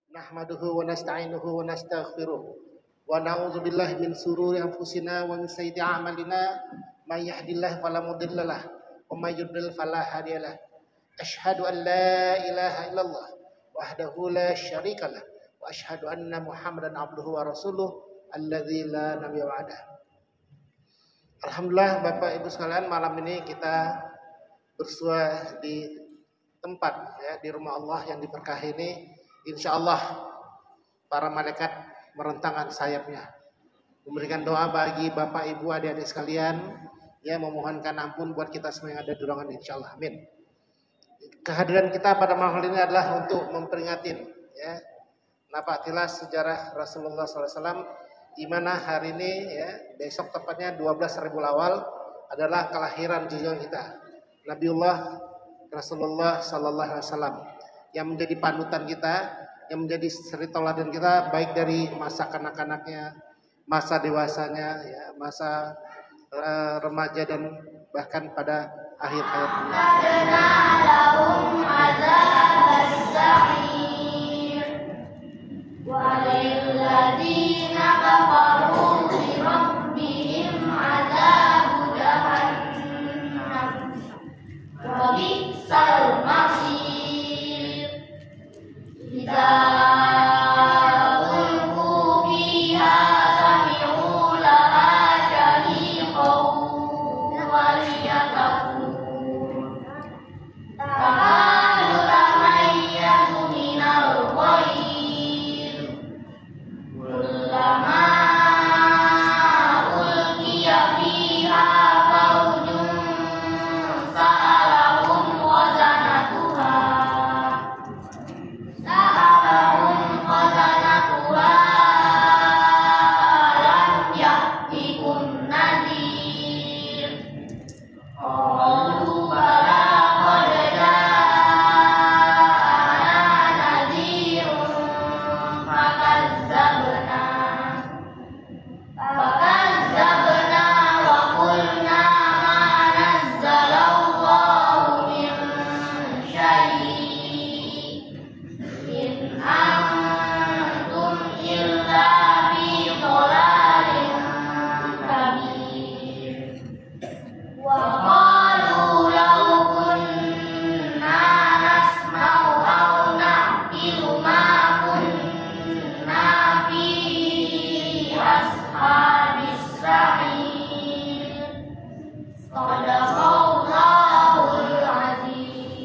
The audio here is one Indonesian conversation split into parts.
Nahmaduhu wa nasta'inuhu wa nastaghfiruh wa na'udzu billahi min sururi anfusina wa min sayyiati a'malina may yahdihillahu fala mudilla lahu wa may yudlil fala hadiyalah. Asyhadu an la ilaha illallah wahdahu la syarika lah wa asyhadu anna Muhammadan abduhu wa rasuluh alladzi la nabiyya ba'dah. Alhamdulillah Bapak Ibu sekalian, malam ini kita bersua di tempat ya, di rumah Allah yang diberkahi ini. Insya Allah para malaikat merentangkan sayapnya memberikan doa bagi Bapak Ibu adik-adik sekalian, ya, memohonkan ampun buat kita semua yang ada di ruangan, insya Allah, amin. Kehadiran kita pada malam ini adalah untuk memperingatin ya, nafatilah sejarah Rasulullah SAW, di mana hari ini ya, besok tepatnya 12 Rabiul Awal adalah kelahiran junjungan kita Nabiullah Rasulullah SAW, yang menjadi panutan kita, yang menjadi suri tauladan kita, baik dari masa kanak-kanaknya, masa dewasanya, ya, masa remaja, dan bahkan pada akhir hayatnya.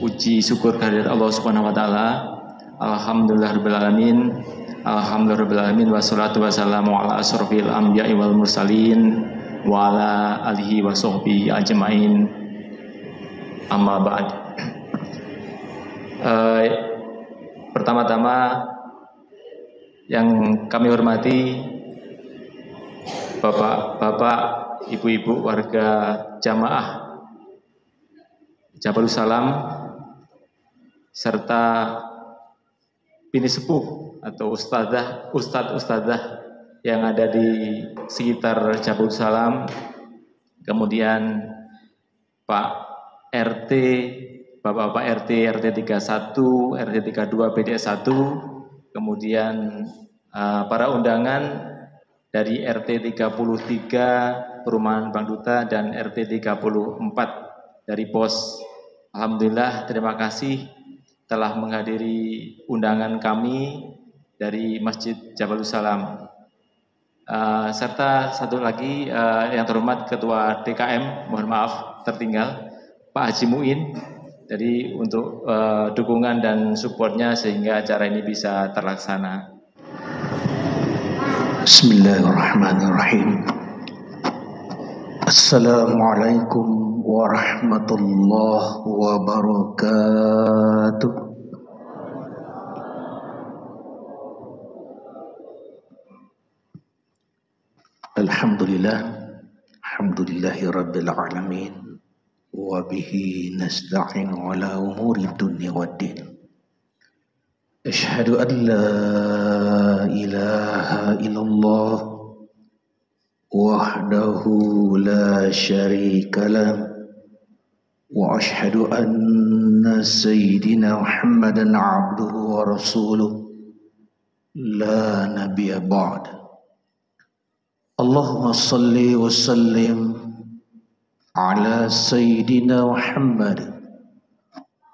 Puji syukur kehadirat Allah Subhanahu wa taala. Alhamdulillahirabbil alamin. Alhamdulillahirabbil alamin wassalatu wassalamu ala asyrofil anbiya'i wal mursalin wa ala alihi wa sahbihi ajmain. Amma ba'd. Pertama-tama yang kami hormati Bapak-bapak, ibu-ibu warga jamaah Jabalus-Salam serta bini sepuh atau ustadzah yang ada di sekitar Jabalus-Salam, kemudian Pak RT, Bapak-bapak RT 31, RT 32, BDS 1, kemudian para undangan dari RT 33 Perumahan Bang Duta dan RT 34 dari POS. Alhamdulillah, terima kasih telah menghadiri undangan kami dari Masjid Jabalus-Salam. Serta satu lagi yang terhormat Ketua DKM, mohon maaf tertinggal, Pak Haji Muin. Jadi untuk dukungan dan supportnya sehingga acara ini bisa terlaksana. Bismillahirrahmanirrahim. Assalamualaikum warahmatullahi wabarakatuh. Alhamdulillah, alhamdulillahi rabbil alamin, wa bihi nasta'in ala umuri dunya waddin. Asyhadu an la ilaha illallah wahdahu la syarika lah wa asyhadu anna sayyidina Muhammadan abduhu wa rasuluh لا نبي بعد. اللهم صل وسلم على سيدنا محمد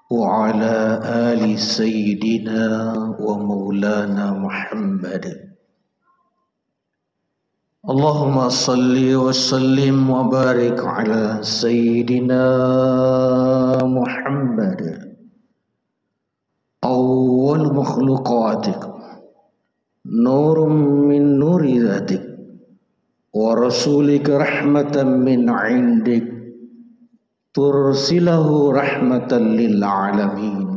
وعلى آل سيدنا ومولانا محمد. اللهم صل وسلم وبارك على سيدنا محمد أول مخلوقاتك، نور من نور ذاتك، ورسولك رحمة من عندك، ترسله رحمة للعالمين.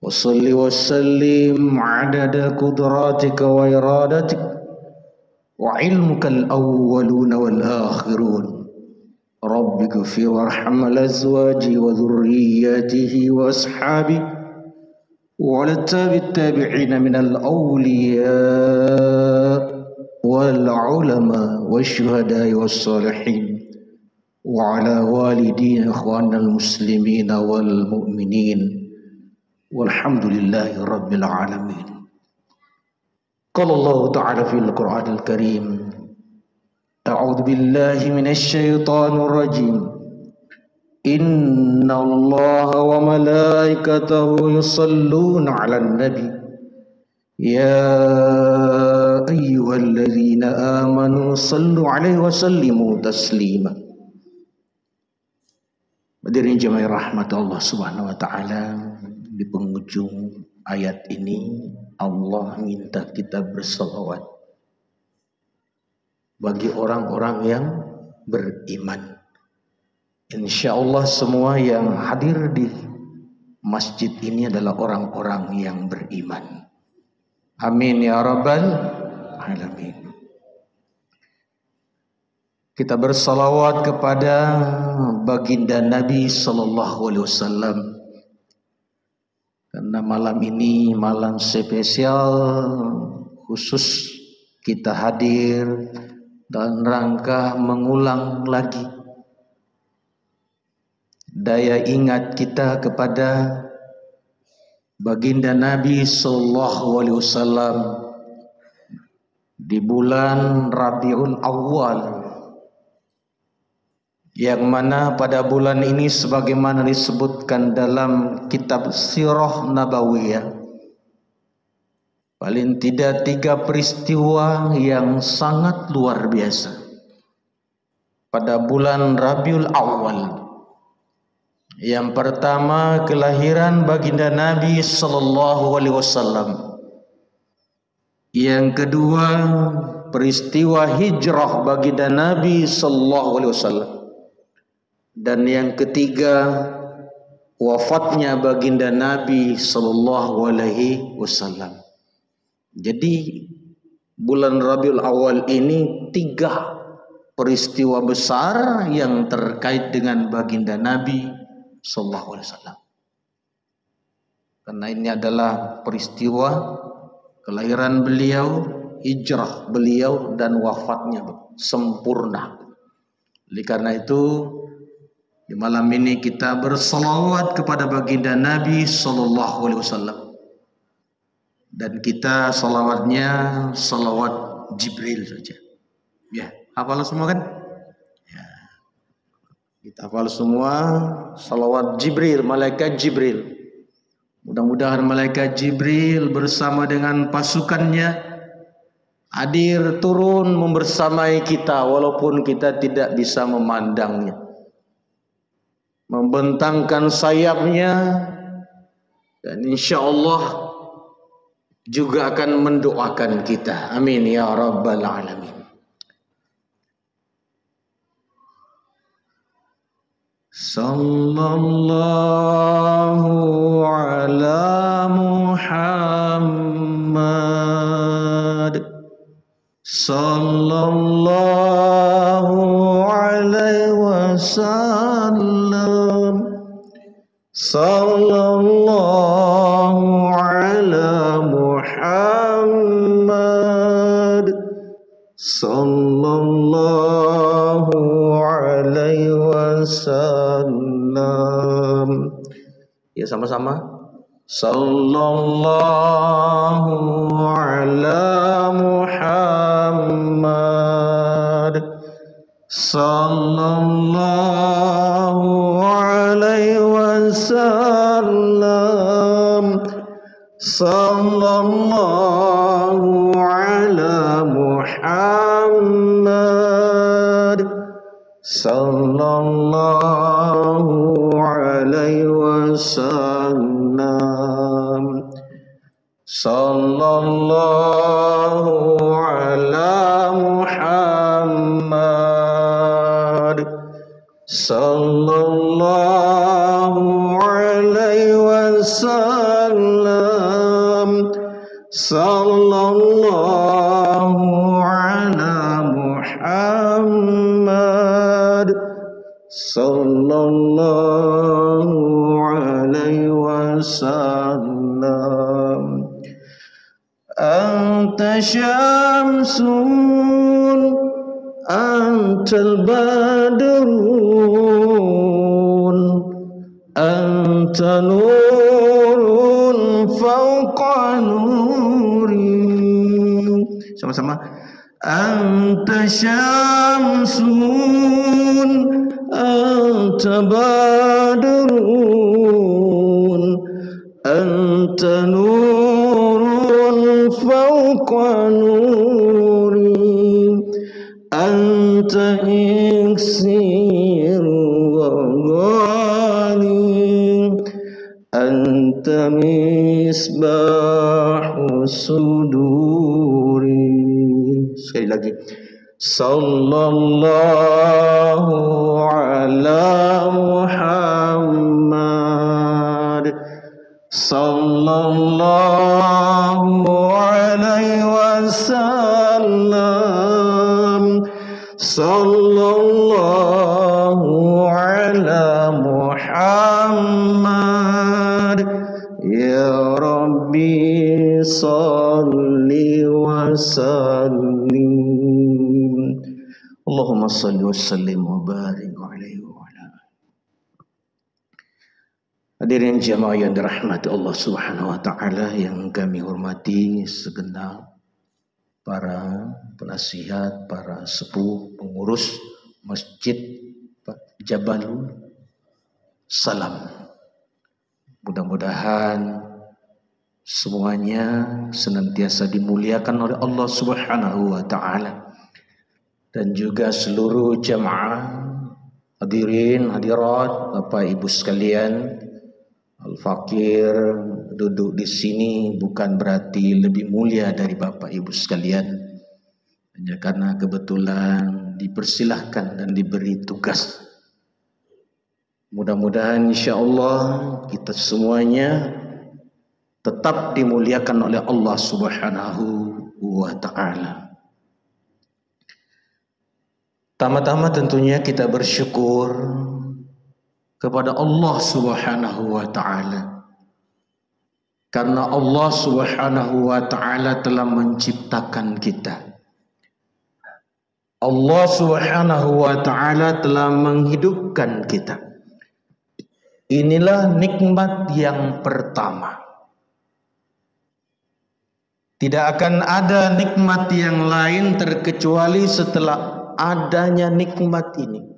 وصل وسلم عدد قدراتك وإرادتك وعلمك الأولون والآخرون. رب اغفر وارحم الأزواج وذرياته وأصحابه وعلى التابعين من الأولياء والعلماء والشهداء والصالحين وعلى والدين إخواننا المسلمين والمؤمنين والحمد لله رب العالمين. قال الله تعالى في القرآن الكريم: أعوذ بالله من الشيطان الرجيم. إن الله وملائكته يصلون على النبي يا أيها الذين آمنوا صلوا عليه وسلموا تسليما. Hadirin jemaah rahmat Allah Subhanahu wa taala, di penghujung ayat ini Allah minta kita berselawat bagi orang-orang yang beriman. Insyaallah semua yang hadir di masjid ini adalah orang-orang yang beriman. Amin ya rabbal alamin. Kita bersalawat kepada baginda Nabi sallallahu alaihi wasallam, karena malam ini malam spesial khusus kita hadir dalam rangka mengulang lagi daya ingat kita kepada baginda Nabi sallallahu alaihi wasallam di bulan Rabiul Awal, yang mana pada bulan ini sebagaimana disebutkan dalam kitab Sirah Nabawiyah, paling tidak 3 peristiwa yang sangat luar biasa pada bulan Rabiul Awal. Yang pertama, kelahiran baginda Nabi sallallahu alaihi wasallam. Yang kedua, peristiwa hijrah baginda Nabi sallallahu alaihi wasallam. Dan yang ketiga, wafatnya baginda Nabi sallallahu alaihi wasallam. Jadi bulan Rabiul Awal ini 3 peristiwa besar yang terkait dengan baginda Nabi sallallahu alaihi wasallam. Karena ini adalah peristiwa kelahiran beliau, hijrah beliau, dan wafatnya sempurna. Oleh karena itu, di malam ini kita bersalawat kepada baginda Nabi sallallahu alaihi wasallam. Dan kita salawatnya salawat Jibril saja. Ya, hafal semua kan? Ya. Kita hafal semua salawat Jibril, malaikat Jibril. Mudah-mudahan malaikat Jibril bersama dengan pasukannya hadir turun membersamai kita walaupun kita tidak bisa memandangnya. Membentangkan sayapnya, dan insyaallah juga akan mendoakan kita. Amin ya rabbal alamin. Sallallahu ala Muhammad, sallallahu alaihi wasallam, sallallahu ala Muhammad, sallallahu alaihi wasallam. Ya, sama-sama. Sallallahu sallallahu alaihi wasallam. Sallallahu ala Muhammad. Sallallahu alaihi wasallam. Sallallahu ala Muhammad. Sallallahu alaihi wasallam. Anta syamsun, antal badrun, anta nurun fawqa nuri. Sama-sama. Anta syamsun, anta badrun, anta nurun fawqa nuri, anta iksir wa ghani, anta misbahu suduri. Sekali lagi. Sallallahu ala Muhammad. Sallallahu alaihi wasallam. Sallallahu ala Muhammad. Ya Rabbi salli wa sallim. Allahumma salli wa sallim wa barik alaihi wa ala. Hadirin jamaah yang dirahmati Allah Subhanahu wa taala, yang kami hormati segenap para penasihat, para sepuh, pengurus Masjid Jabalul Salam. Mudah-mudahan semuanya senantiasa dimuliakan oleh Allah Subhanahu wa taala, dan juga seluruh jamaah hadirin hadirat, Bapak Ibu sekalian. Al-Fakir duduk di sini bukan berarti lebih mulia dari Bapak Ibu sekalian, hanya karena kebetulan dipersilahkan dan diberi tugas. Mudah-mudahan insya-Allah kita semuanya tetap dimuliakan oleh Allah Subhanahu wa taala. Tama-tama tentunya kita bersyukur kepada Allah Subhanahu wa taala, karena Allah Subhanahu wa taala telah menciptakan kita. Allah Subhanahu wa taala telah menghidupkan kita. Inilah nikmat yang pertama. Tidak akan ada nikmat yang lain terkecuali setelah adanya nikmat ini.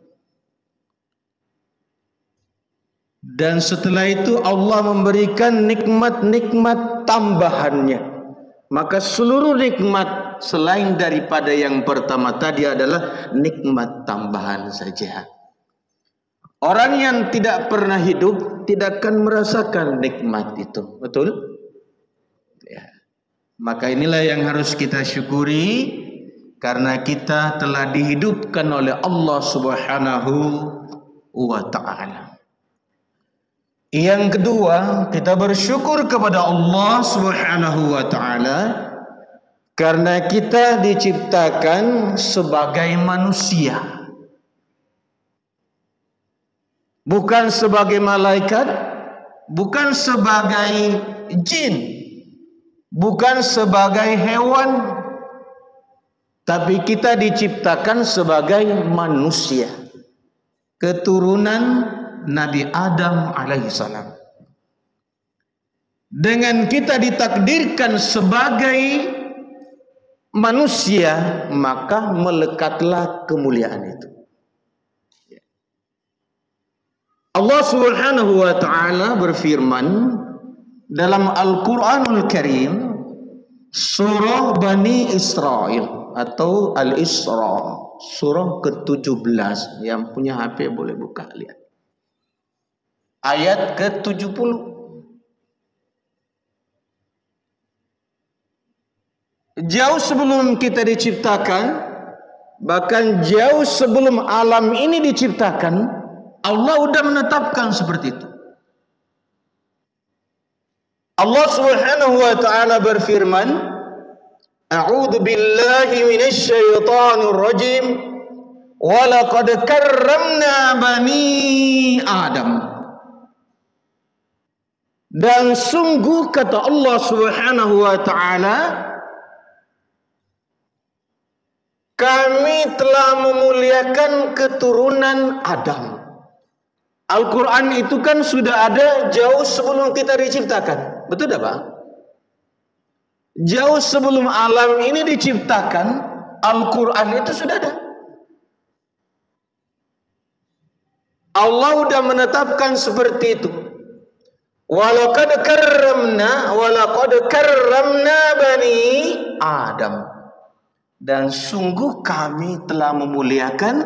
Dan setelah itu Allah memberikan nikmat-nikmat tambahannya. Maka seluruh nikmat selain daripada yang pertama tadi adalah nikmat tambahan saja. Orang yang tidak pernah hidup tidak akan merasakan nikmat itu. Betul? Ya. Maka inilah yang harus kita syukuri, karena kita telah dihidupkan oleh Allah Subhanahu wa ta'ala. Yang kedua, kita bersyukur kepada Allah Subhanahu wa ta'ala karena kita diciptakan sebagai manusia, bukan sebagai malaikat, bukan sebagai jin, bukan sebagai hewan, tapi kita diciptakan sebagai manusia, keturunan Nabi Adam alaihissalam. Dengan kita ditakdirkan sebagai manusia, maka melekatlah kemuliaan itu. Allah Subhanahu wa ta'ala berfirman dalam Al-Quranul Karim, surah Bani Israel atau Al-Isra. surah ke-17. Yang punya HP boleh buka, lihat. Ayat ke-70. Jauh sebelum kita diciptakan, bahkan jauh sebelum alam ini diciptakan, Allah sudah menetapkan seperti itu. Allah Subhanahu wa taala berfirman, A'udzu billahi minasy syaithanir rajim. Wa laqad karramna bani Adam. Dan sungguh kata Allah Subhanahu wa taala, kami telah memuliakan keturunan Adam. Al-Quran itu kan sudah ada jauh sebelum kita diciptakan. Betul tak, Pak? Jauh sebelum alam ini diciptakan, Al-Quran itu sudah ada. Allah sudah menetapkan seperti itu. Walaqad karramna bani Adam. Dan sungguh kami telah memuliakan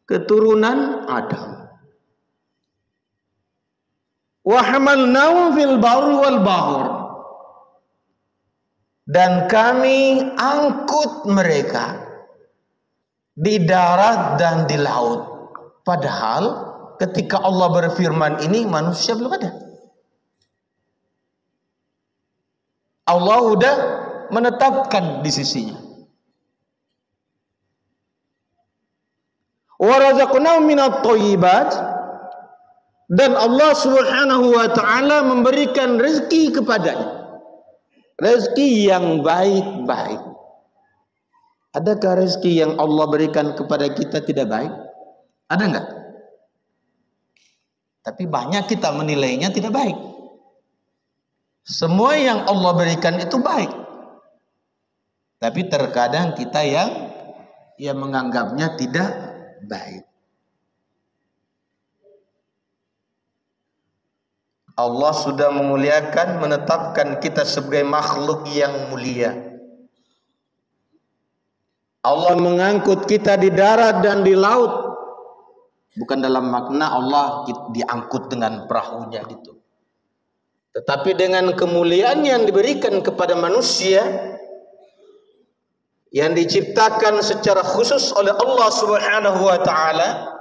keturunan Adam. Wa hamalnahum fil barri wal bahr. Dan kami angkut mereka di darat dan di laut. Padahal ketika Allah berfirman ini manusia belum ada. Allah sudah menetapkan di sisinya. Wa razaqnahum minat thayyibat. Dan Allah Subhanahu wa taala memberikan rezeki kepadanya. Rezeki yang baik-baik. Adakah rezeki yang Allah berikan kepada kita tidak baik? Ada enggak? Tapi banyak kita menilainya tidak baik. Semua yang Allah berikan itu baik. Tapi terkadang kita yang menganggapnya tidak baik. Allah sudah memuliakan, menetapkan kita sebagai makhluk yang mulia. Allah mengangkut kita di darat dan di laut. Bukan dalam makna Allah diangkut dengan perahunya gitu. Tetapi dengan kemuliaan yang diberikan kepada manusia, yang diciptakan secara khusus oleh Allah Subhanahu wa taala,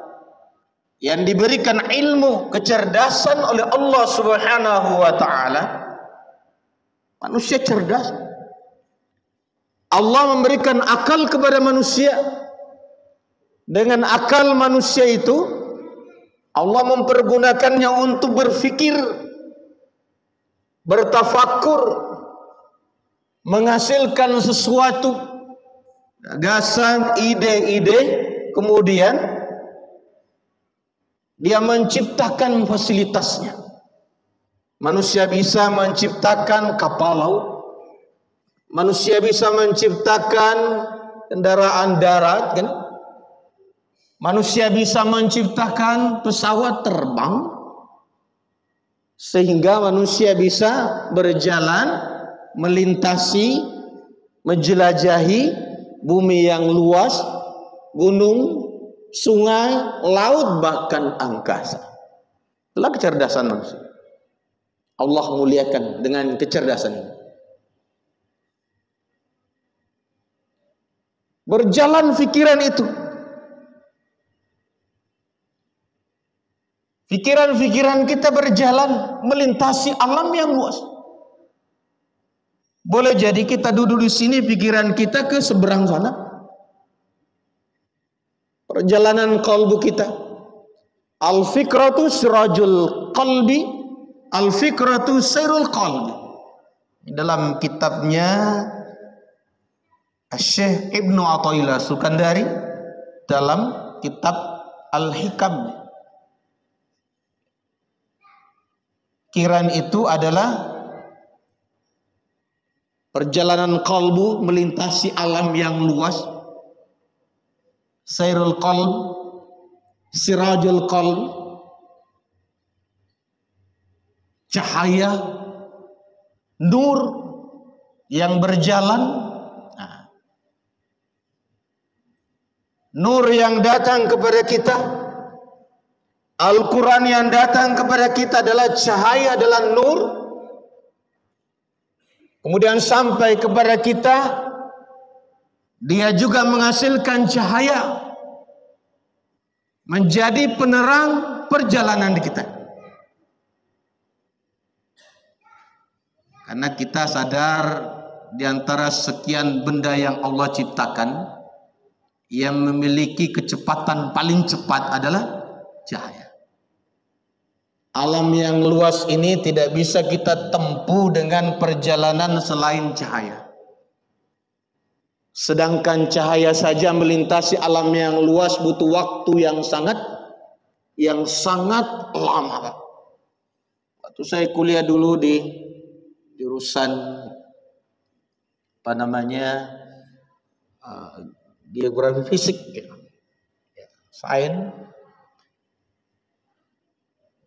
yang diberikan ilmu, kecerdasan oleh Allah Subhanahu wa taala. Manusia cerdas. Allah memberikan akal kepada manusia. Dengan akal manusia itu Allah mempergunakannya untuk berfikir, bertafakur, menghasilkan sesuatu, gagasan, ide-ide, kemudian dia menciptakan fasilitasnya. Manusia bisa menciptakan kapal laut, manusia bisa menciptakan kendaraan darat, kan? Manusia bisa menciptakan pesawat terbang, sehingga manusia bisa berjalan, melintasi, menjelajahi bumi yang luas, gunung, sungai, laut, bahkan angkasa. Itulah kecerdasan manusia. Allah muliakan dengan kecerdasan ini. Berjalan pikiran itu. Pikiran-pikiran kita berjalan melintasi alam yang luas. Boleh jadi kita duduk di sini, pikiran kita ke seberang sana. Perjalanan kalbu kita. Al-fikratu sirajul qalbi, al-fikratu sairul qalbi. Dalam kitabnya Syekh Ibnu Athaillah Sukandari, dalam kitab Al-Hikam, pikiran itu adalah perjalanan kalbu melintasi alam yang luas. Sairul qalb, sirajul qalb, cahaya, nur yang berjalan. Nah, nur yang datang kepada kita, Al-Quran yang datang kepada kita adalah cahaya, adalah nur. Kemudian sampai kepada kita, dia juga menghasilkan cahaya, menjadi penerang perjalanan kita. Karena kita sadar di antara sekian benda yang Allah ciptakan, yang memiliki kecepatan paling cepat adalah cahaya. Alam yang luas ini tidak bisa kita tempuh dengan perjalanan selain cahaya. Sedangkan cahaya saja melintasi alam yang luas butuh waktu yang sangat lama. Waktu saya kuliah dulu di jurusan geografi fisik, sains,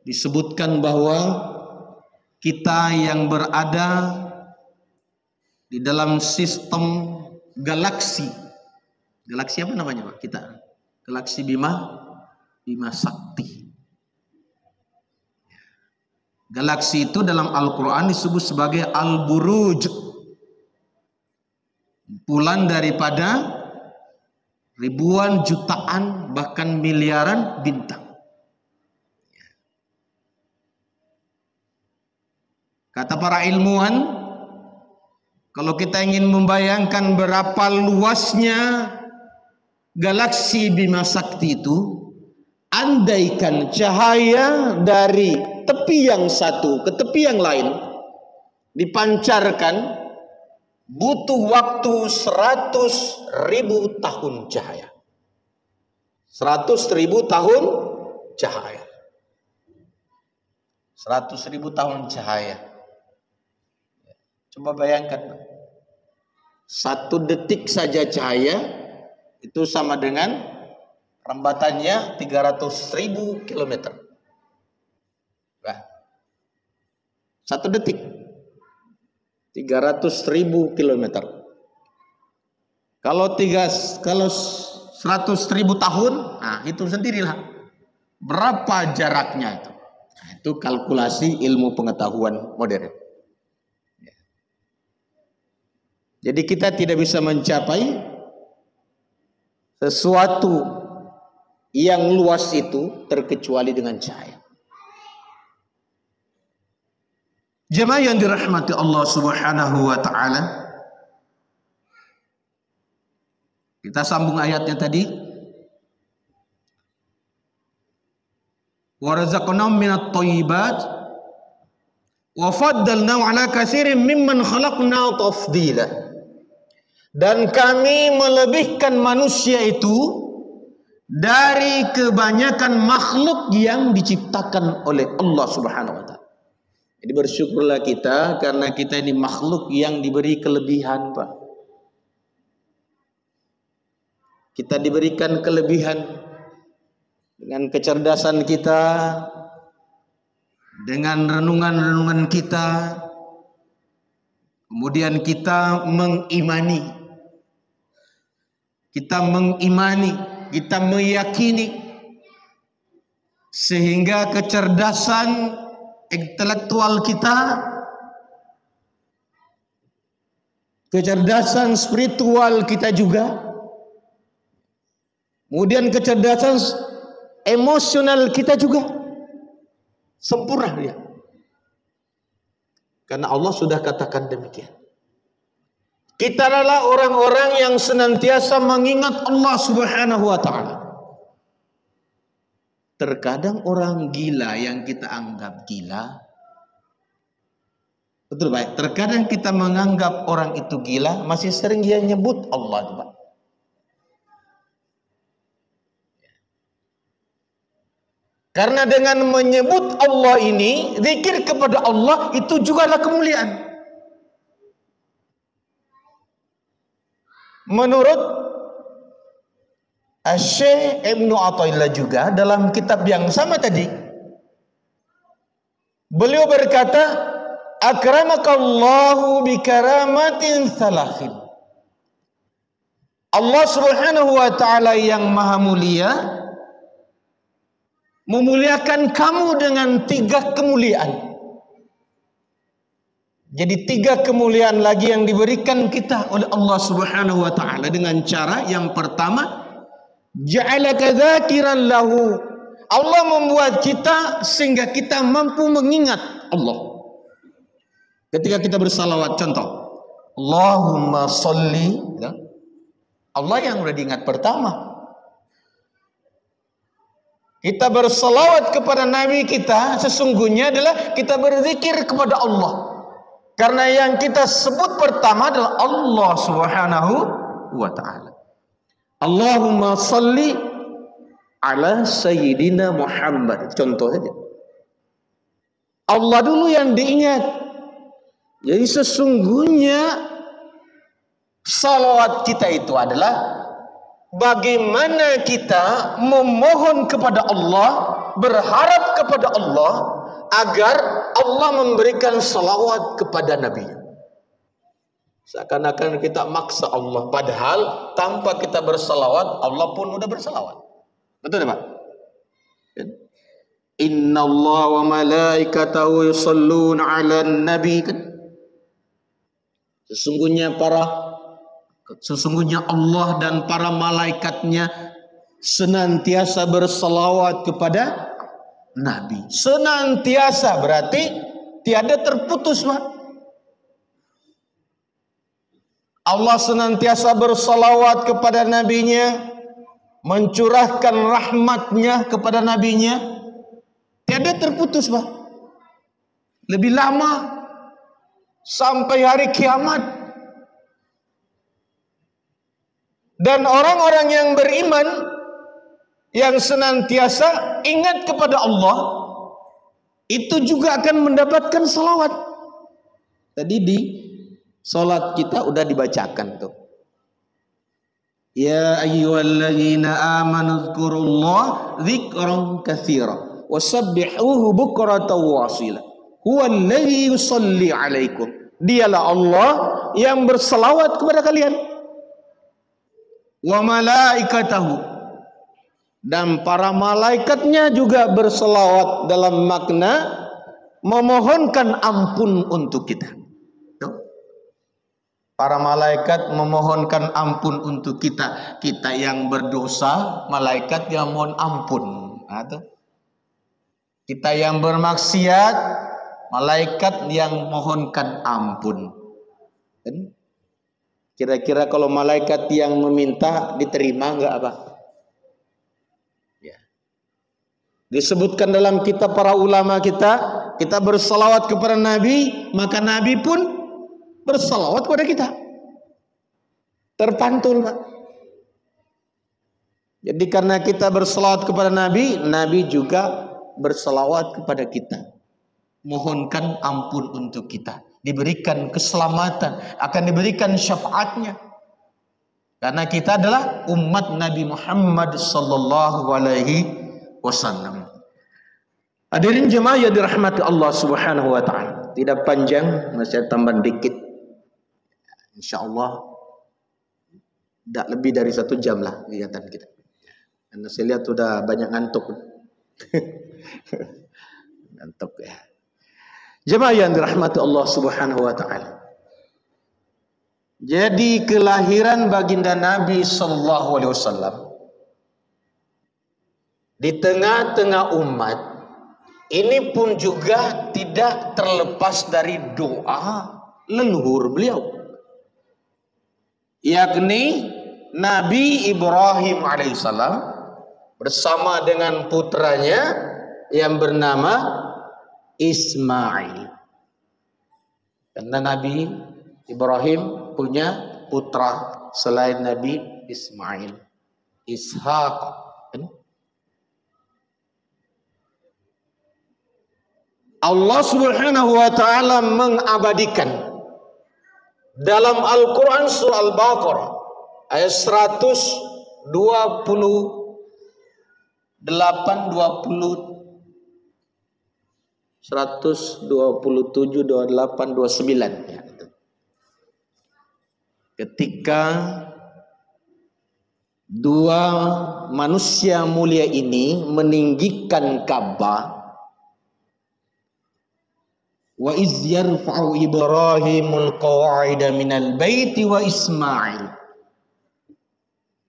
disebutkan bahwa kita yang berada di dalam sistem galaksi apa namanya Pak? Galaksi Bima Sakti. Galaksi itu dalam Al-Quran disebut sebagai Al-Buruj, kumpulan daripada ribuan, jutaan, bahkan miliaran bintang. Kata para ilmuwan, kalau kita ingin membayangkan berapa luasnya galaksi Bima Sakti itu, andaikan cahaya dari tepi yang satu ke tepi yang lain dipancarkan, butuh waktu 100.000 tahun cahaya. 100.000 tahun cahaya. 100.000 tahun cahaya. Coba bayangkan, 1 detik saja cahaya itu sama dengan rembatannya 300.000 kilometer. Nah, 1 detik 300.000 kilometer. Kalau 100.000 tahun, nah itu sendirilah berapa jaraknya itu. Nah, itu kalkulasi ilmu pengetahuan modern. Jadi kita tidak bisa mencapai sesuatu yang luas itu terkecuali dengan cahaya. Jemaah yang dirahmati Allah Subhanahu wa taala, kita sambung ayatnya tadi. Wa razaqnahum minat thayyibat wa faddalnahum ala katsirin mimman khalaqna tafdila. Dan kami melebihkan manusia itu dari kebanyakan makhluk yang diciptakan oleh Allah Subhanahu wa taala. Jadi bersyukurlah kita karena kita ini makhluk yang diberi kelebihan, Pak. Kita diberikan kelebihan dengan kecerdasan kita, dengan renungan-renungan kita. Kemudian kita mengimani, kita meyakini, sehingga kecerdasan intelektual kita, kecerdasan spiritual kita juga, kemudian kecerdasan emosional kita juga sempurna dia. Karena Allah sudah katakan demikian. Kita adalah orang-orang yang senantiasa mengingat Allah Subhanahu wa taala. Terkadang orang gila yang kita anggap gila, betul baik. Terkadang kita menganggap orang itu gila, masih sering dia nyebut Allah, Pak. Karena dengan menyebut Allah ini, zikir kepada Allah itu juga adalah kemuliaan. Menurut Syekh Ibnu Athaillah juga dalam kitab yang sama tadi, beliau berkata, akramakallahu bikaramatin thalathin. Allah Subhanahu wa taala yang maha mulia memuliakan kamu dengan 3 kemuliaan. Jadi 3 kemuliaan lagi yang diberikan kita oleh Allah Subhanahu wa taala dengan cara yang pertama, ja'alaka dzakiran lahu. Allah membuat kita sehingga kita mampu mengingat Allah. Ketika kita bersalawat, contoh, Allahumma sholli, Allah yang udah diingat pertama. Kita bersalawat kepada Nabi kita sesungguhnya adalah kita berzikir kepada Allah. Karena yang kita sebut pertama adalah Allah Subhanahu wa taala. Allahumma salli ala sayyidina Muhammad. Contoh saja. Allah dulu yang diingat. Jadi sesungguhnya salawat kita itu adalah bagaimana kita memohon kepada Allah, berharap kepada Allah agar Allah memberikan salawat kepada Nabi. Seakan-akan kita maksa Allah, padahal tanpa kita bersalawat Allah pun udah bersalawat. Betul Pak? Inna Allah wa malaikatahu yusalluna 'alan nabi. Sesungguhnya Allah dan para malaikatnya senantiasa bersalawat kepada Nabi. Senantiasa berarti tiada terputus, Pak. Allah senantiasa bersalawat kepada Nabi-Nya, mencurahkan rahmatnya kepada Nabi-Nya, tiada terputus, Pak. Lebih lama sampai hari kiamat. Dan orang-orang yang beriman yang senantiasa ingat kepada Allah itu juga akan mendapatkan salawat. Tadi di salat kita udah dibacakan tuh. Ya ayyuhalladzina amanu dzkurullaha dzikran katsira wasabbihuhu bukratan wa asila. Huwallazi yusalli 'alaikum. Dialah Allah yang berselawat kepada kalian. Wa malaikatahu, dan para malaikatnya juga berselawat dalam makna memohonkan ampun untuk kita. Para malaikat memohonkan ampun untuk kita. Kita yang berdosa, malaikat yang mohon ampun. Kita yang bermaksiat, malaikat yang mohonkan ampun. Kira-kira kalau malaikat yang meminta diterima enggak apa? Disebutkan dalam kitab para ulama kita bersalawat kepada Nabi, maka Nabi pun bersalawat kepada kita. Terpantul, Pak. Jadi karena kita bersalawat kepada Nabi, Nabi juga bersalawat kepada kita. Mohonkan ampun untuk kita. Diberikan keselamatan, akan diberikan syafaatnya. Karena kita adalah umat Nabi Muhammad sallallahu alaihi wasallam. Hadirin jemaah yang dirahmati Allah Subhanahu wa taala. Tidak panjang, masih tambah dikit. Insyaallah tidak lebih dari 1 jam lah kegiatan kita. Karena saya lihat sudah banyak ngantuk. Ngantuk ya. Jemaah yang dirahmati Allah Subhanahu wa taala. Jadi kelahiran baginda Nabi sallallahu alaihi wasallam di tengah-tengah umat ini pun juga tidak terlepas dari doa leluhur beliau, yakni Nabi Ibrahim alaihissalam bersama dengan putranya yang bernama Ismail. Karena Nabi Ibrahim punya putra selain Nabi Ismail, Ishaq. Allah Subhanahu wa taala mengabadikan dalam Al-Qur'an surah Al-Baqarah ayat 128 127, 28, 29 ya. Ketika dua manusia mulia ini meninggikan Ka'bah. Wa iz yarfa'u Ibrahimul qawa'ida minal baiti wa Ismail.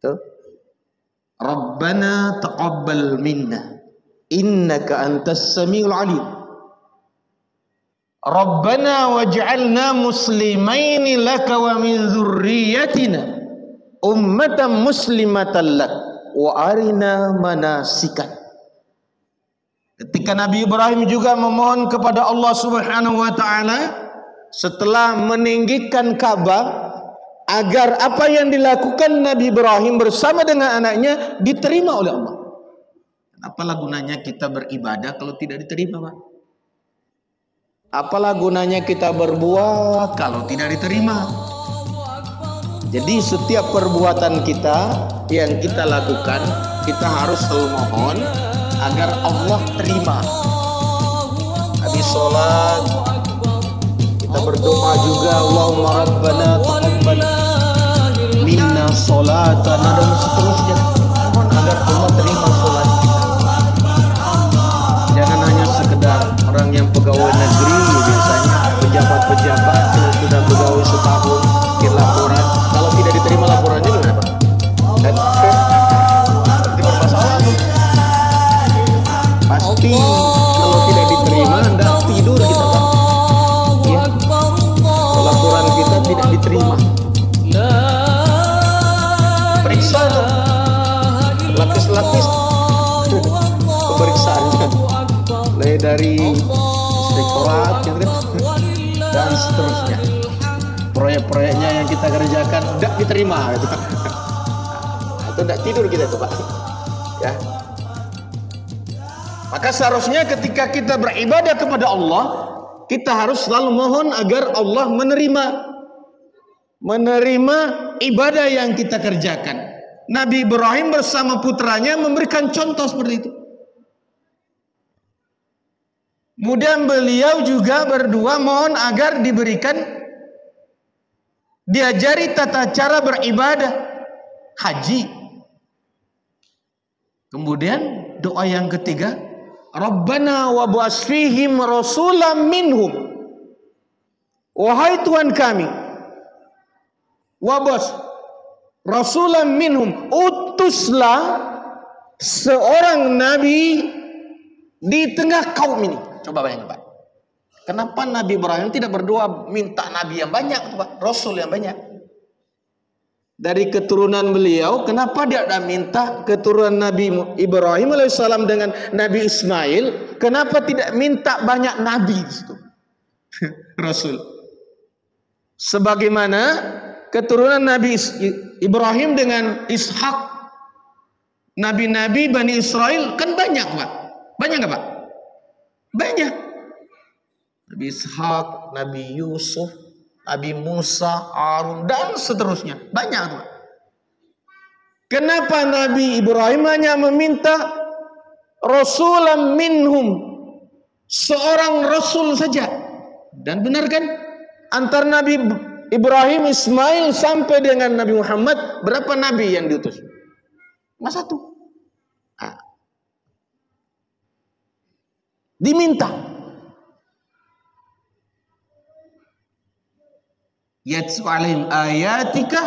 Tuh. Rabbana taqabbal minna innaka antas samiul alim. Rabbana waj'alna muslimaini laka wa min dzurriyyatina ummatan muslimatan lak wa arina manasikan. Ketika Nabi Ibrahim juga memohon kepada Allah Subhanahu wa taala setelah meninggikan Ka'bah agar apa yang dilakukan Nabi Ibrahim bersama dengan anaknya diterima oleh Allah. Apalah gunanya kita beribadah kalau tidak diterima, Pak? Apalah gunanya kita berbuat kalau tidak diterima? Jadi setiap perbuatan kita yang kita lakukan, kita harus selalu mohon agar Allah terima. Habis sholat kita berdoa juga, Allahumma rabbana taqabbal minna sholatana, dan seterusnya. Mohon agar Allah terima sholat kita. Jangan hanya sekedar orang yang pegawai negeri, biasanya pejabat-pejabat yang sudah pegawai setahun bikin laporan, kalau tidak diterima laporannya gimana, Pak? Dan berarti bermasalah tuh. Pasti kalau tidak diterima Anda tidur kita, Pak. Ya. Laporan kita tidak diterima, periksa lapis-lapis pemeriksaannya, mulai dari inspektorat gitu kan, dan seterusnya. Proyek-proyeknya yang kita kerjakan tidak diterima gitu. Atau tidak tidur kita tuh, Pak. Ya. Maka seharusnya ketika kita beribadah kepada Allah, kita harus selalu mohon agar Allah menerima ibadah yang kita kerjakan. Nabi Ibrahim bersama putranya memberikan contoh seperti itu. Kemudian beliau juga berdua mohon agar diajari tata cara beribadah haji. Kemudian doa yang ketiga, Rabbana wa ba'ats fihim rasulan minhum. Wahai Tuhan kami, wa ba'ats rasulan minhum, utuslah seorang nabi di tengah kaum ini. Coba bayangkan, Pak. Kenapa Nabi Ibrahim tidak berdoa minta nabi yang banyak, Pak? Rasul yang banyak. Dari keturunan beliau, kenapa dia tidak minta keturunan Nabi Ibrahim alaihissalam dengan Nabi Ismail? Kenapa tidak minta banyak nabi itu? Rasul. Sebagaimana keturunan Nabi Ibrahim dengan Ishak, nabi-nabi Bani Israel kan banyak, Pak. Banyak nggak, Pak? Banyak. Nabi Ishak, Nabi Yusuf, Nabi Musa, Harun, dan seterusnya. Banyak, Pak. Kenapa Nabi Ibrahim hanya meminta rasulan minhum, seorang rasul saja? Dan benar kan? Antara Nabi Ibrahim, Ismail sampai dengan Nabi Muhammad, berapa nabi yang diutus? Cuma satu. Nah. Diminta. Yatsu alaihim ayatika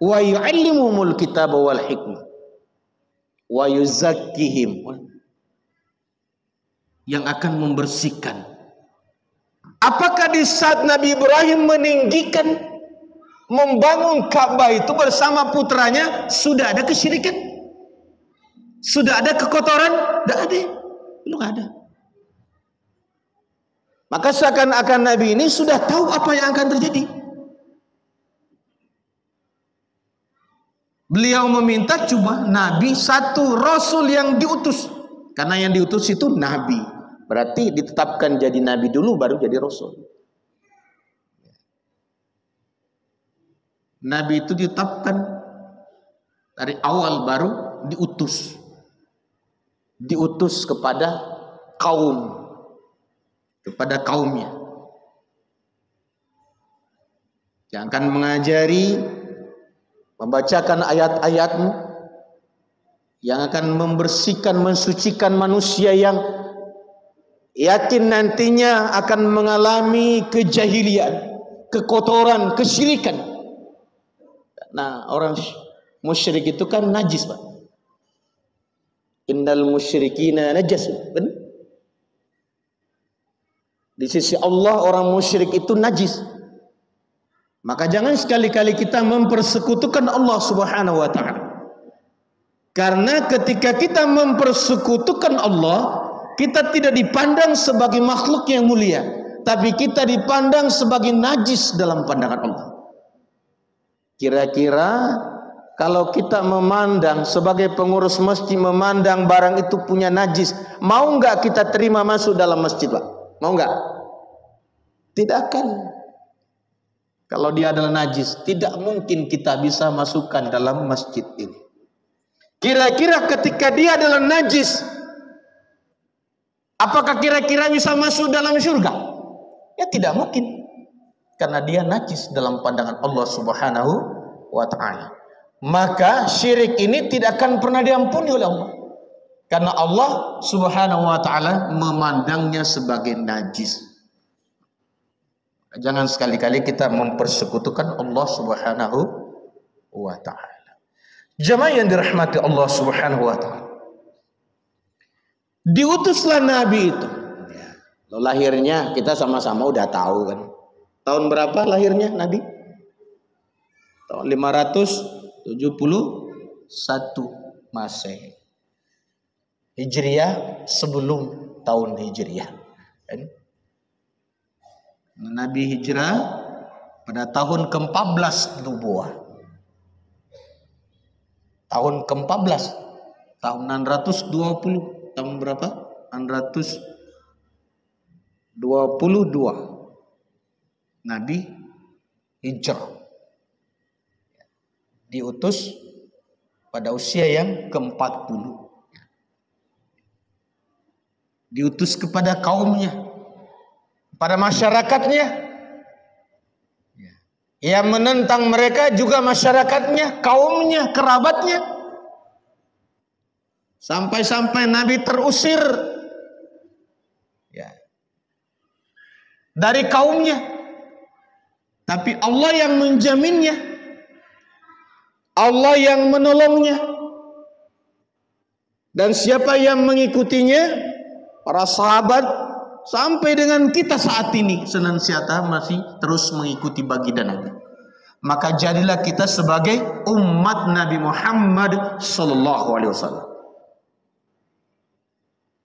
wa yu'allimuhumul kitaba wal hikmah wa yuzakkihim, yang akan membersihkan. Apakah di saat Nabi Ibrahim meninggikan, membangun Ka'bah itu bersama putranya, sudah ada kesyirikan? Sudah ada kekotoran? Tidak ada. Belum ada. Maka seakan-akan Nabi ini sudah tahu apa yang akan terjadi. Beliau meminta cuma Nabi satu, Rasul yang diutus. Karena yang diutus itu Nabi. Berarti ditetapkan jadi Nabi dulu baru jadi Rasul. Nabi itu ditetapkan dari awal baru diutus. Diutus kepada kaum. Kepada kaumnya. Yang akan mengajari membacakan ayat-ayat-Mu yang akan membersihkan, mensucikan manusia yang yakin nantinya akan mengalami kejahilian, kekotoran, kesyirikan. Nah, orang musyrik itu kan najis, Pak. Innal musyrikina najasun. Benar? Di sisi Allah orang musyrik itu najis. Maka jangan sekali-kali kita mempersekutukan Allah Subhanahu wa taala. Karena ketika kita mempersekutukan Allah, kita tidak dipandang sebagai makhluk yang mulia, tapi kita dipandang sebagai najis dalam pandangan Allah. Kira-kira kalau kita memandang sebagai pengurus masjid, memandang barang itu punya najis, mau nggak kita terima masuk dalam masjid, Pak? Mau nggak? Tidak akan. Kalau dia adalah najis, tidak mungkin kita bisa masukkan dalam masjid ini. Kira-kira ketika dia adalah najis, apakah kira-kira bisa masuk dalam surga? Ya tidak mungkin. Karena dia najis dalam pandangan Allah Subhanahu wa ta'ala. Maka syirik ini tidak akan pernah diampuni oleh Allah. Karena Allah Subhanahu wa ta'ala memandangnya sebagai najis. Jangan sekali-kali kita mempersekutukan Allah Subhanahu wa ta'ala. Jamaah yang dirahmati Allah Subhanahu wa ta'ala, diutuslah Nabi itu. Lahirnya kita sama-sama udah tahu kan. Tahun berapa lahirnya Nabi? Tahun 571 Masehi. Hijriah, sebelum tahun Hijriah. Nabi hijrah pada tahun ke-14 Nubuwah. Tahun ke-14, tahun 620, tahun berapa? 622. Nabi hijrah. Diutus pada usia yang ke-40. Diutus kepada kaumnya, pada masyarakatnya. Yang menentang mereka juga masyarakatnya, kaumnya, kerabatnya. Sampai-sampai Nabi terusir dari kaumnya. Tapi Allah yang menjaminnya, Allah yang menolongnya. Dan siapa yang mengikutinya? Para sahabat sampai dengan kita saat ini senantiasa masih terus mengikuti baginda Nabi. Maka jadilah kita sebagai umat Nabi Muhammad sallallahu alaihi wasallam.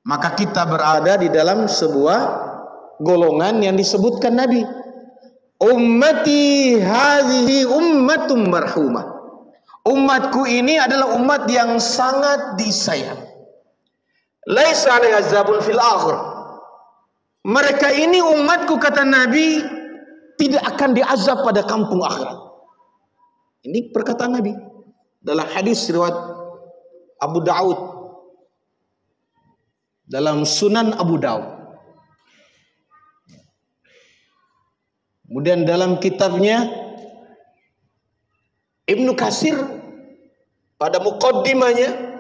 Maka kita berada di dalam sebuah golongan yang disebutkan Nabi, ummati hadhihi ummatum marhumah. Umatku ini adalah umat yang sangat disayang. Laisa 'alaiha azabun fil akhir. Mereka ini umatku, kata Nabi, tidak akan diazab pada kampung akhirat. Ini perkataan Nabi dalam hadis riwayat Abu Daud, dalam Sunan Abu Daud. Kemudian dalam kitabnya Ibnu Katsir pada muqaddimahnya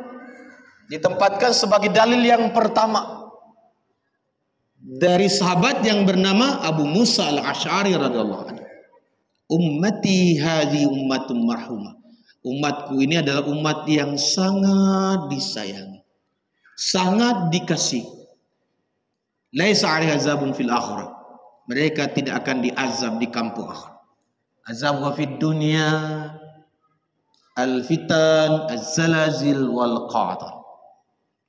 ditempatkan sebagai dalil yang pertama dari sahabat yang bernama Abu Musa al-Asy'ari radhiyallahu anhu. Ummati hadhi ummatum marhumah. Umatku ini adalah umat yang sangat disayangi, sangat dikasihi. Laisa 'alaiha azabun fil akhirah. Mereka tidak akan diazab di kampung akhirat. Azab wa fid dunya al-fitan az-zalazil wal qatar.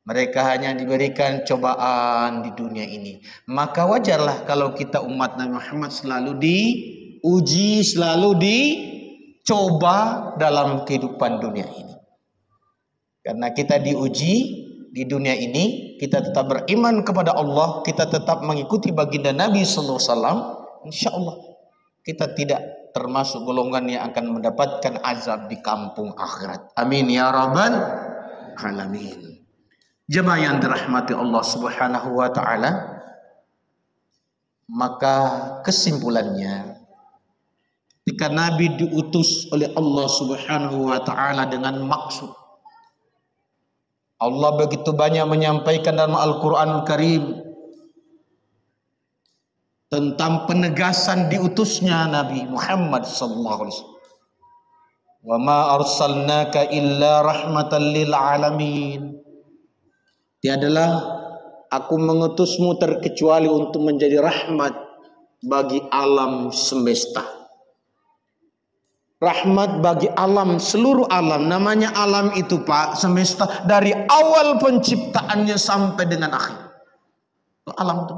Mereka hanya diberikan cobaan di dunia ini. Maka wajarlah kalau kita umat Nabi Muhammad selalu diuji, selalu dicoba dalam kehidupan dunia ini. Karena kita diuji di dunia ini, kita tetap beriman kepada Allah, kita tetap mengikuti baginda Nabi sallallahu alaihi wasallam, insyaallah kita tidak termasuk golongan yang akan mendapatkan azab di kampung akhirat. Amin ya rabbal alamin. Jemaah yang dirahmati Allah Subhanahu wa ta'ala, maka kesimpulannya ketika Nabi diutus oleh Allah Subhanahu wa taala dengan maksud. Allah begitu banyak menyampaikan dalam Al-Qur'anul Karim tentang penegasan diutusnya Nabi Muhammad sallallahu alaihi wasallam. Wa ma arsalnaka illa rahmatan lil alamin. Tiadalah aku mengutusmu terkecuali untuk menjadi rahmat bagi alam semesta. Rahmat bagi alam, seluruh alam. Namanya alam itu Pak, semesta, dari awal penciptaannya sampai dengan akhir. Itu alam itu.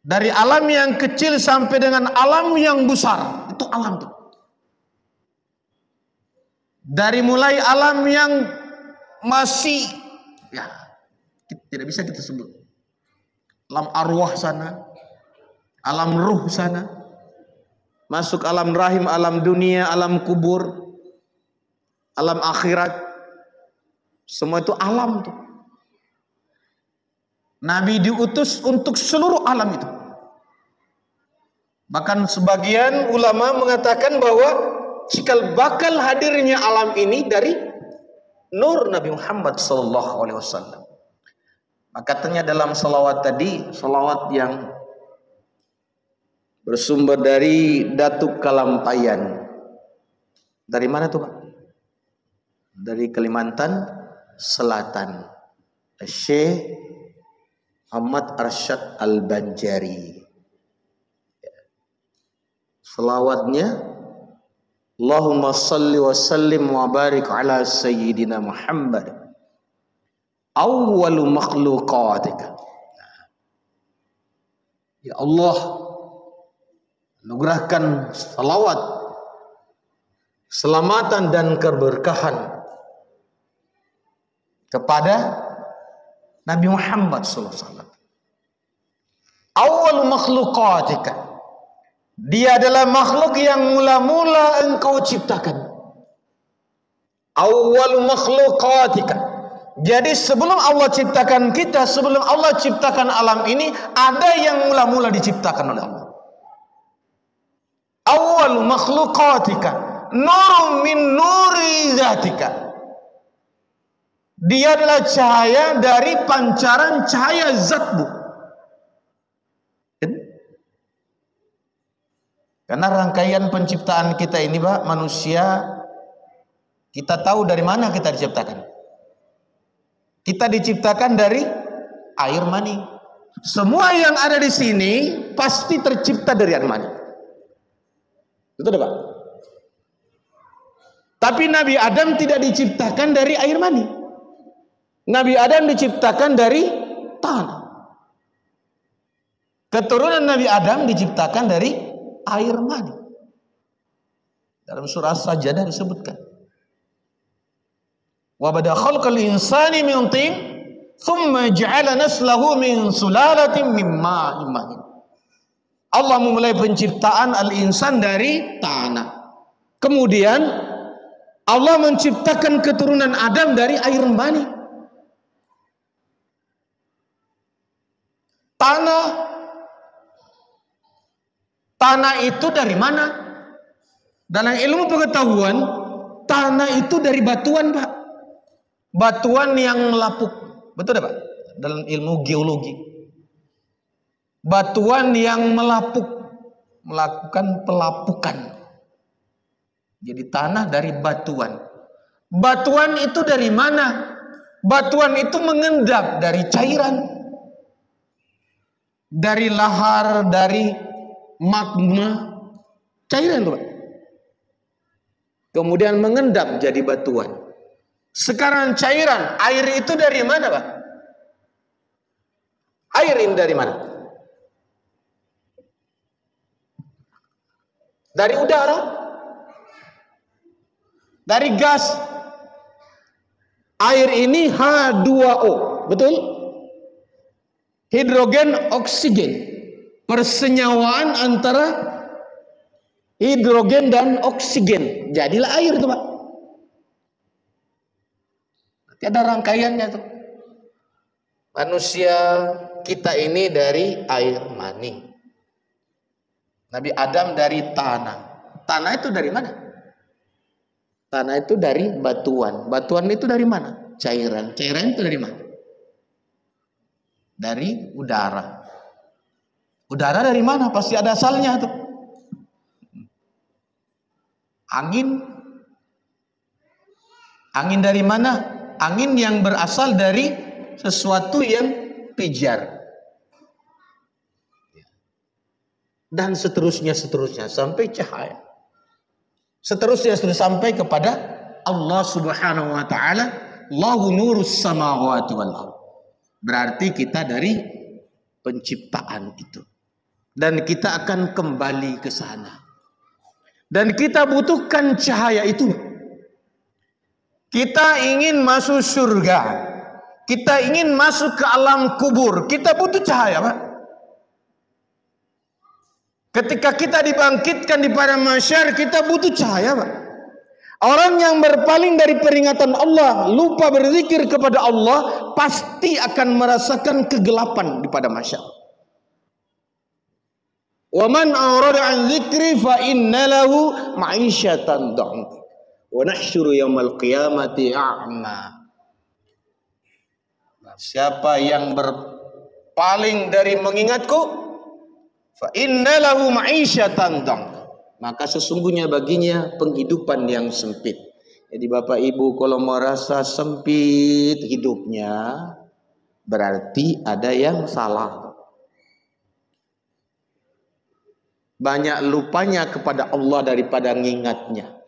Dari alam yang kecil sampai dengan alam yang besar. Itu alam itu. Dari mulai alam yang masih, ya, tidak bisa kita sebut. Alam arwah sana, alam ruh sana. Masuk alam rahim, alam dunia, alam kubur, alam akhirat. Semua itu alam tuh. Nabi diutus untuk seluruh alam itu. Bahkan sebagian ulama mengatakan bahwa cikal bakal hadirnya alam ini dari nur Nabi Muhammad SAW. Maka katanya dalam salawat tadi, salawat yang bersumber dari Datuk Kalampayan. Dari mana tuh Pak? Dari Kalimantan Selatan. Syekh Ahmad Arsyad Al-Banjari. Selawatnya, Allahumma salli wa sallim wa barik ala Sayyidina Muhammad awwalu makhluqatika. Ya Allah, anugerahkan salawat, keselamatan dan keberkahan kepada Nabi Muhammad SAW. Awal makhluqatika. Dia adalah makhluk yang mula-mula engkau ciptakan. Awal makhluqatika. Jadi sebelum Allah ciptakan kita, sebelum Allah ciptakan alam ini, ada yang mula-mula diciptakan oleh Allah. Awal makhluqatika nur min nuri zatika. Dia adalah cahaya dari pancaran cahaya zatmu. Karena rangkaian penciptaan kita ini Pak, manusia, kita tahu dari mana kita diciptakan. Kita diciptakan dari air mani. Semua yang ada di sini pasti tercipta dari air mani. Betul Pak? Tapi Nabi Adam tidak diciptakan dari air mani. Nabi Adam diciptakan dari tanah. Keturunan Nabi Adam diciptakan dari air mani. Dalam surah As-Sajdah disebutkan. Wa bada khalqal insani min tin, thumma ja'ala naslahu min sulalatin min ma'in mahin. Allah memulai penciptaan al-insan dari tanah. Kemudian Allah menciptakan keturunan Adam dari air mani. Tanah itu dari mana? Dalam ilmu pengetahuan, tanah itu dari batuan, Pak. Batuan yang melapuk. Betul Pak? Dalam ilmu geologi. Batuan yang melapuk, melakukan pelapukan. Jadi tanah dari batuan. Batuan itu dari mana? Batuan itu mengendap dari cairan. Dari lahar, dari magma, cairan itu Pak. Kemudian mengendap jadi batuan. Sekarang cairan, air itu dari mana Pak? Air ini dari mana? Dari udara? Dari gas? Air ini H2O, betul? Hidrogen oksigen. Persenyawaan antara hidrogen dan oksigen. Jadilah air itu Pak. Nanti ada rangkaiannya tuh. Manusia kita ini dari air mani. Nabi Adam dari tanah. Tanah itu dari mana? Tanah itu dari batuan. Batuan itu dari mana? Cairan. Cairan itu dari mana? Dari udara. Udara dari mana? Pasti ada asalnya tuh. Angin. Angin dari mana? Angin yang berasal dari sesuatu yang pijar. Dan seterusnya sampai cahaya. Seterusnya sampai kepada Allah Subhanahu wa taala, Allahu nurus samawati wal ardh. Berarti kita dari penciptaan itu. Dan kita akan kembali ke sana. Dan kita butuhkan cahaya itu. Kita ingin masuk surga. Kita ingin masuk ke alam kubur. Kita butuh cahaya, Pak. Ketika kita dibangkitkan di padang mahsyar, kita butuh cahaya, Pak. Orang yang berpaling dari peringatan Allah, lupa berzikir kepada Allah, pasti akan merasakan kegelapan di padang mahsyar. Wa man a'rada 'an dzikri fa inna lahu ma'isyatan dhanka wa nahsyuru yaumal qiyamati a'ma. Siapa yang berpaling dari mengingatku, fa inna lahu ma'isyatan dhanka, maka sesungguhnya baginya penghidupan yang sempit. Jadi Bapak Ibu kalau merasa sempit hidupnya, berarti ada yang salah. Banyak lupanya kepada Allah daripada ngingatnya.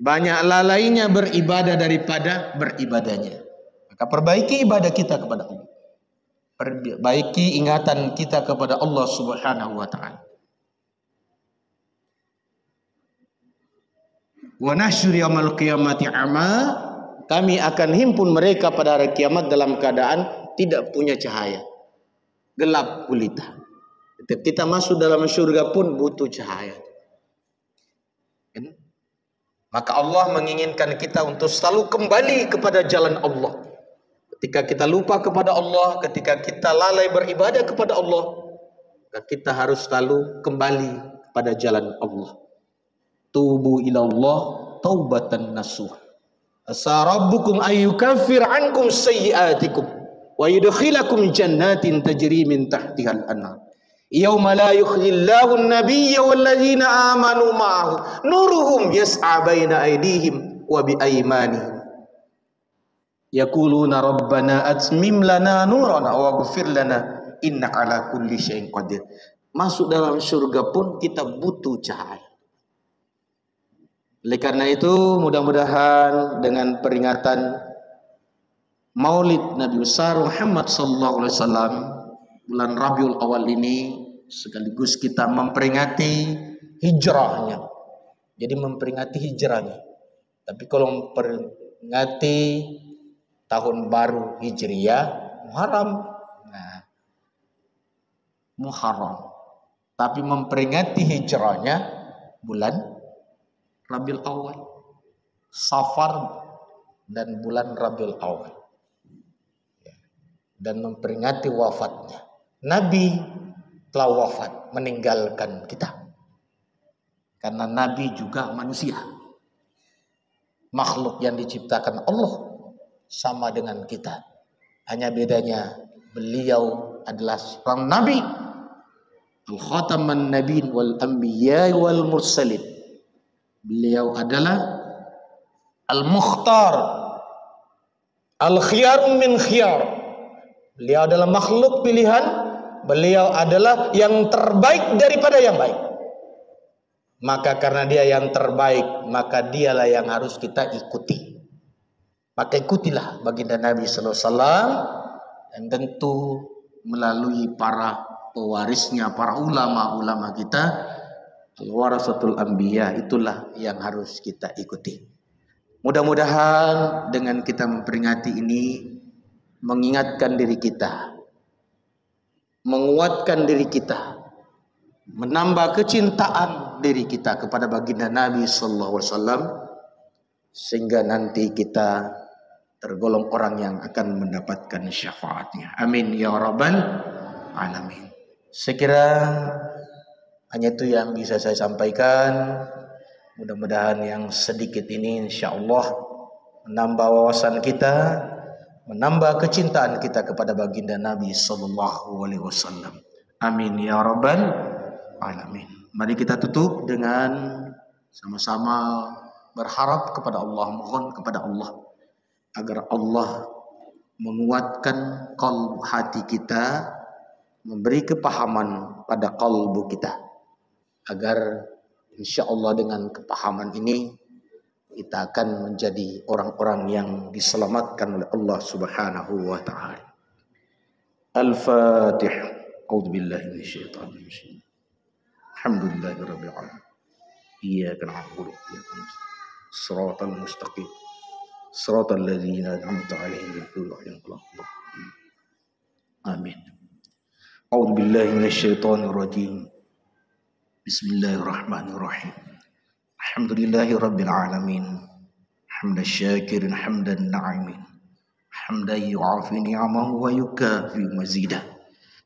Banyak lalainya beribadah daripada beribadahnya. Maka perbaiki ibadah kita kepada Allah. Perbaiki ingatan kita kepada Allah Subhanahu wa taala. Wa nahsyur yaumal qiyamati a'ma, kami akan himpun mereka pada hari kiamat dalam keadaan tidak punya cahaya. Gelap gulita. Kita masuk dalam surga pun butuh cahaya. Maka Allah menginginkan kita untuk selalu kembali kepada jalan Allah. Ketika kita lupa kepada Allah, ketika kita lalai beribadah kepada Allah, maka kita harus selalu kembali kepada jalan Allah. Tubu ilallah taubatan nasuha. Asa rabbukum ayyukaffir ankum sayyi'atikum wa yudkhilakum jannatin tajri min tahtihal anhar. Yauma la yukhzillahu an-nabiyya walladzina amanu ma'ahu nuruhum yas'a baina aydihim wa bi aymanihim yaquluna rabbana atmim lana nurana waghfir lana innaka ala kulli syai'in qadir. Masuk dalam surga pun kita butuh cahaya. Oleh karena itu mudah-mudahan dengan peringatan Maulid Nabi besar Muhammad sallallahu alaihi wasallam bulan Rabiul Awal ini, sekaligus kita memperingati hijrahnya. Jadi memperingati hijrahnya. Tapi kalau memperingati tahun baru Hijriyah, Muharram. Tapi memperingati hijrahnya bulan Rabiul Awal, Safar dan bulan Rabiul Awal. Dan memperingati wafatnya. Nabi telah wafat, meninggalkan kita. Karena Nabi juga manusia. Makhluk yang diciptakan Allah sama dengan kita. Hanya bedanya beliau adalah seorang Nabi. Al-Khataman Nabiin wal Anbiya wal Mursalin. Beliau adalah Al-Mukhtar. Al-Khiyar min khiyar. Beliau adalah makhluk pilihan. Beliau adalah yang terbaik daripada yang baik. Maka karena dia yang terbaik, maka dialah yang harus kita ikuti. Maka ikutilah baginda Nabi sallallahu alaihi wasallam, dan tentu melalui para pewarisnya, para ulama-ulama kita, al-warasatul anbiya, itulah yang harus kita ikuti. Mudah-mudahan dengan kita memperingati ini mengingatkan diri kita, menguatkan diri kita, menambah kecintaan diri kita kepada baginda Nabi sallallahu alaihi wasallam, sehingga nanti kita tergolong orang yang akan mendapatkan syafaatnya. Amin ya rabbal alamin. Saya kira Hanya itu yang bisa saya sampaikan. Mudah-mudahan yang sedikit ini insyaallah menambah wawasan kita, menambah kecintaan kita kepada baginda Nabi sallallahu alaihi wasallam. Amin ya rabbal alamin. Mari kita tutup dengan sama-sama berharap kepada Allah, mohon kepada Allah agar Allah menguatkan kalbu hati kita, memberi kepahaman pada kalbu kita, agar insyaallah dengan kepahaman ini kita akan menjadi orang-orang yang diselamatkan oleh Allah Subhanahu wa taala. Al-Fatihah. A'udzubillahi minasyaitonir rajim. Alhamdulillahirabbil alamin. Iyyaka na'budu wa iyyaka nasta'in. Shiratal mustaqim. Shiratal ladzina an'amta 'alaihim ghairil maghdubi 'alaihim. Amin. A'udzubillahi minasyaitonir rajim. Bismillahirrahmanirrahim. Alhamdulillahirabbil alamin. Hamdan syakirin hamdan na'imin. Hamdan yu'afi ni'amahu wa yukafi mazidah.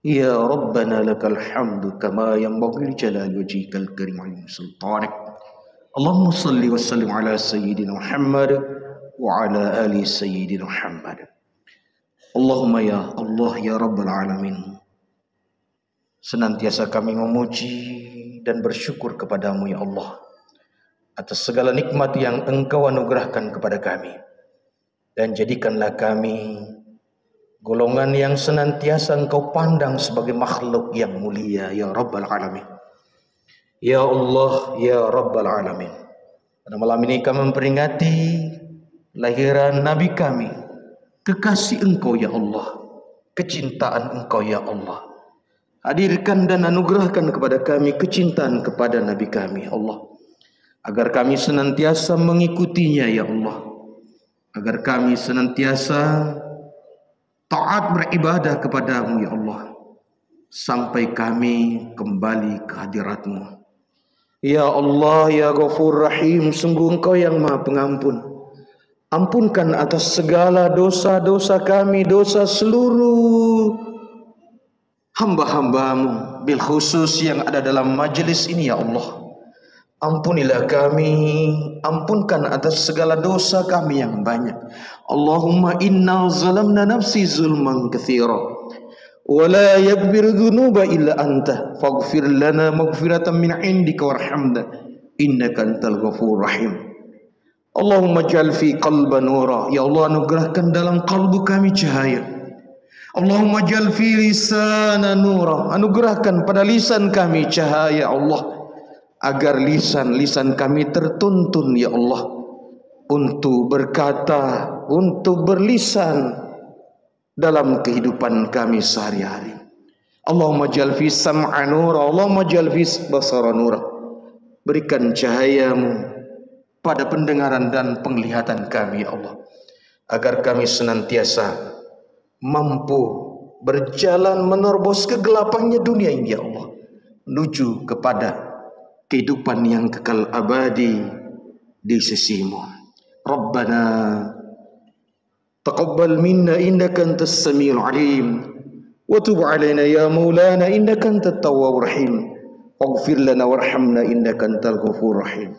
Ya Rabbana lakal hamdu kama yanbaghi li jalali wajhikal karim wa sultanik. Allahumma salli wa sallim ala sayyidina Muhammad wa ala ali sayyidina Muhammad. Allahumma ya Allah ya Rabbal alamin. Senantiasa kami memuji dan bersyukur kepadamu ya Allah atas segala nikmat yang Engkau anugerahkan kepada kami, dan jadikanlah kami golongan yang senantiasa Engkau pandang sebagai makhluk yang mulia ya Rabbal alamin. Ya Allah ya Rabbal alamin. Pada malam ini kami memperingati lahiran Nabi kami, kekasih Engkau ya Allah, kecintaan Engkau ya Allah. Hadirkan dan anugerahkan kepada kami kecintaan kepada Nabi kami Allah, agar kami senantiasa mengikutinya ya Allah, agar kami senantiasa taat beribadah kepadamu ya Allah, sampai kami kembali ke hadiratmu. Ya Allah ya Ghafur Rahim, sungguh Engkau yang Maha Pengampun. Ampunkan atas segala dosa-dosa kami, dosa seluruh hamba-hambamu, bil khusus yang ada dalam majelis ini ya Allah. Ampunilah kami, ampunkan atas segala dosa kami yang banyak. Allahumma inna zalamna nafsi zulman katsira wa la yaghfiru dzunuba illa anta faghfir lana maghfiratan min indika warhamna innaka antal ghafurur rahim. Allahumma ja'al fi qalbi nura, ya Allah anugerahkan dalam kalbu kami cahaya. Allahumma ja'al fi lisana nura, anugerahkan pada lisan kami cahaya Allah, agar lisan-lisan kami tertuntun ya Allah untuk berkata, untuk berlisan dalam kehidupan kami sehari-hari. Allahumma ja'al fi sam'a nura, Allahumma ja'al fi basara nura. Berikan cahayamu pada pendengaran dan penglihatan kami ya Allah, agar kami senantiasa mampu berjalan menerobos kegelapannya dunia ini ya Allah, menuju kepada kehidupan yang kekal abadi di sisimu. Rabbana taqabbal minna innaka antas samiul alim wa tub alaina ya maulana innaka antat tawwabur rahim waghfir lana warhamna innaka antal ghafurur rahim.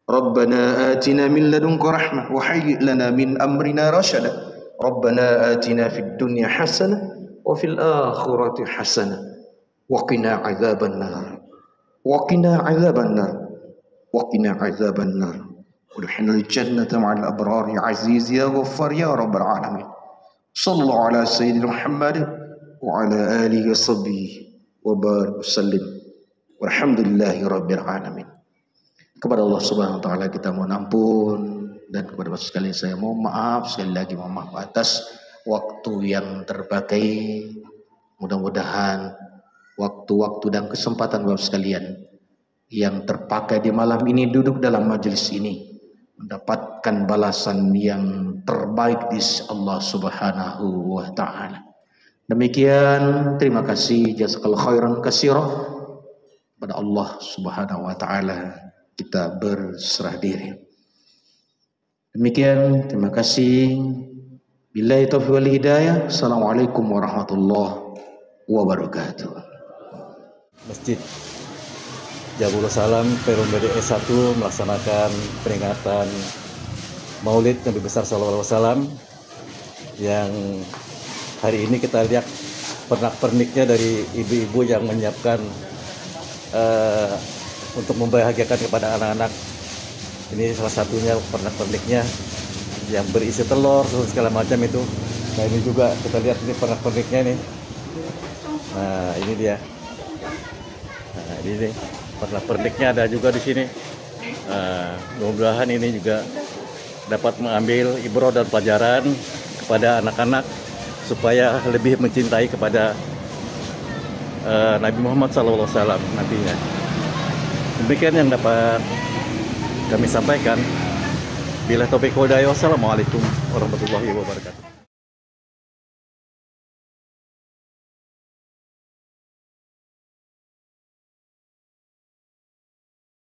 Rabbana atina min ladunka rahmah wa hayyi lana min amrina rashada. Rabbana atina fid dunya hasanah wa fil akhirati hasanah wa qina adzaban nar. وقنا عذاب النار وقنا عذاب النار ودخلنا الجنة مع الأبرار يا عزيز يا غفار يا رب العالمين. صلى الله على سيدنا محمد وعلى آله وصحبه وبارك وسلم والحمد لله رب العالمين. Kepada Allah Subhanahu wa taala kita mohon ampun, dan kepada Bapak sekalian saya mohon maaf, sekali lagi mohon maaf atas waktu yang terpakai. Mudah-mudahan waktu-waktu dan kesempatan Bapak sekalian yang terpakai di malam ini duduk dalam majelis ini mendapatkan balasan yang terbaik di Allah Subhanahu wa taala. Demikian, terima kasih, jazakallahu khairan katsira. Pada Allah Subhanahu wa taala kita berserah diri. Demikian, terima kasih. Billahi taufiq wal hidayah. Assalamualaikum warahmatullahi wabarakatuh. Masjid Jabulus Salam Perum BDS 1 melaksanakan peringatan Maulid Nabi besar sallallahu alaihi wasallam yang hari ini kita lihat pernak-perniknya dari ibu-ibu yang menyiapkan untuk membahagiakan kepada anak-anak. Ini salah satunya pernak-perniknya yang berisi telur segala macam itu. Nah ini juga kita lihat ini pernak-perniknya nih. Nah ini dia. Nah ini nih pernak-perniknya ada juga di sini. Mudah-mudahan ini juga dapat mengambil ibrah dan pelajaran kepada anak-anak supaya lebih mencintai kepada Nabi Muhammad SAW nantinya. Demikian yang dapat kami sampaikan. Bila taufiq wal hidayah. Wassalamualaikum warahmatullahi wabarakatuh.